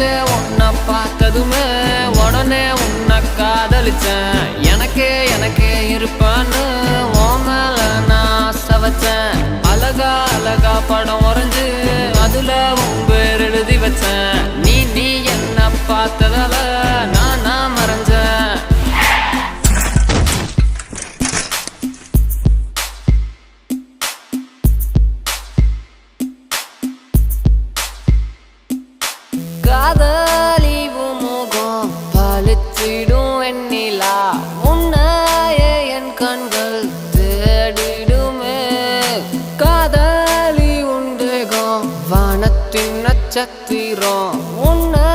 நேத்தே உன்னை பார்த்ததுமே உடனே உன்னை காதலிச்சேன். எனக்கே இருப்பான்னு உன் மேல நான் ஆசை வச்சேன். அழகா அழகா படம் வரைஞ்சு அதுல உன் பேர் எழுதி வச்சேன். நீ என்ன பார்த்ததால நான் மறைஞ்சேன். காதலி முகம் பழிச்சிடும் வெண்ணிலா உன்னையே என் கண்கள் தேடிடுமே. காதலி உண்டேகம் வானத்தின் நட்சத்திரம் உன்னை